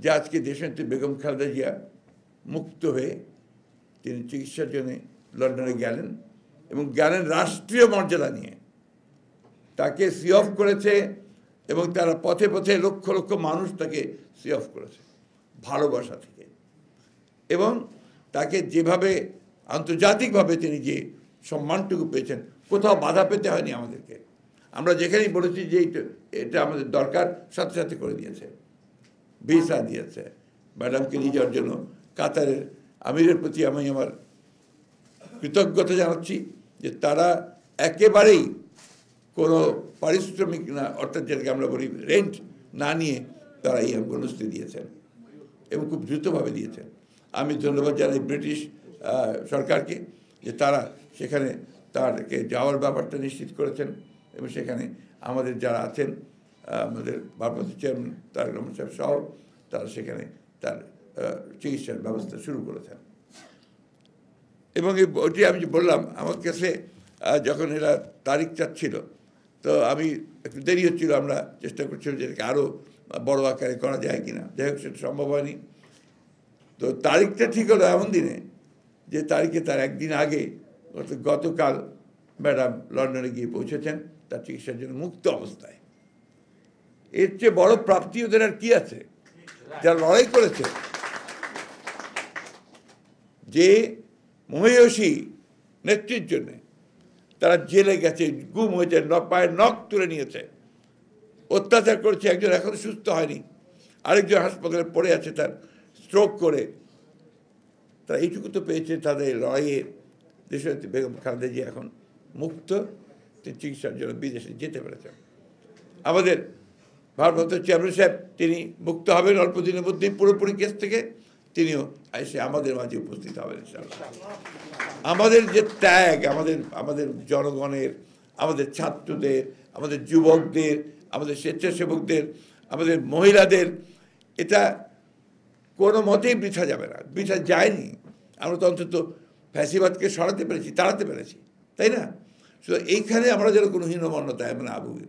যে আজকে দেশনেত্রী বেগম খালেদা জিয়া মুক্ত হয়ে তিনি চিকিৎসার জন্য লন্ডনে গেলেন এবং গেলেন রাষ্ট্রীয় মর্যাদা নিয়ে। তাকে সি অফ করেছে এবং তারা পথে পথে লক্ষ লক্ষ মানুষ তাকে সি অফ করেছে ভালোবাসা থেকে। এবং তাকে যেভাবে আন্তর্জাতিকভাবে তিনি যে সম্মানটুকু পেয়েছেন, কোথাও বাধা পেতে হয়নি আমাদেরকে। আমরা যেখানেই বলেছি যে এটা আমাদের দরকার, সাথে সাথে করে দিয়েছে, ভিসা দিয়েছে। ম্যাডামকে নিয়ে যাওয়ার জন্য কাতারের আমিরের প্রতি আমি আমার কৃতজ্ঞতা জানাচ্ছি যে তারা একেবারেই কোনো পারিশ্রমিক না, অর্থাৎ যেটাকে আমরা বলি রেন্ট না নিয়ে তারা এই অ্যাম্বুলেন্সটি দিয়েছেন এবং খুব দ্রুতভাবে দিয়েছেন। আমি ধন্যবাদ জানাই ব্রিটিশ সরকারকে যে তারা সেখানে তারকে যাওয়ার ব্যাপারটা নিশ্চিত করেছেন এবং সেখানে আমাদের যারা আছেন, আমাদের ভারপ্রাপ্ত চেয়ারম্যান তারেক রহমান সাহেব সহ, তারা সেখানে তার চিকিৎসার ব্যবস্থা শুরু করেছেন। এবং ওটি আমি যে বললাম, আমার কাছে যখন এরা তারিখ চাচ্ছিল তো আমি একটু দেরি হচ্ছিল, আমরা চেষ্টা করছিলাম যে এটাকে আরও বড় আকারে করা যায় কিনা। যাই হোক, সেটা সম্ভব হয়নি। তো তারিখটা ঠিক হলো এমন দিনে যে তারিখে তার একদিন আগে গতকাল ম্যাডাম লন্ডনে গিয়ে পৌঁছেছেন তার চিকিৎসার জন্য মুক্ত অবস্থায়। এর চেয়ে বড় প্রাপ্তি ওদের আর কি আছে? যারা লড়াই করেছে, যে মহিষী নেত্রীর জন্যে তারা জেলে গেছে, গুম হয়েছে, পায়ের নখ তুলে নিয়েছে, অত্যাচার করেছে, একজন এখন সুস্থ হয়নি, আরেকজন হাসপাতালে পড়ে আছে তার স্ট্রোক করে। তারা এইটুকু তো পেয়েছে তাদের লড়াইয়ে। দেশনেত্রী বেগম খালেদা জিয়া এখন মুক্ত, তিনি চিকিৎসার জন্য বিদেশে যেতে পেরেছেন। আমাদের ভারপ্রাপ্ত চেয়ারম্যান সাহেব তিনি মুক্ত হবেন অল্প দিনের মধ্যেই পুরোপুরি কেস থেকে, তিনিও এসে আমাদের মাঝে উপস্থিত হবেন ইনশাআল্লাহ। আমাদের যে ত্যাগ, আমাদের জনগণের, আমাদের ছাত্রদের, আমাদের যুবকদের, আমাদের স্বেচ্ছাসেবকদের, আমাদের মহিলাদের, এটা কোনো মতেই বৃথা যাবে না, বৃথা যায়নি। আমরা তো অন্তত ফ্যাসিবাদকে সরাতে পেরেছি, তাড়াতে পেরেছি, তাই না? শুধু এইখানে আমরা যেন কোনো হীনমন্যতায় আমরা না ভুগি।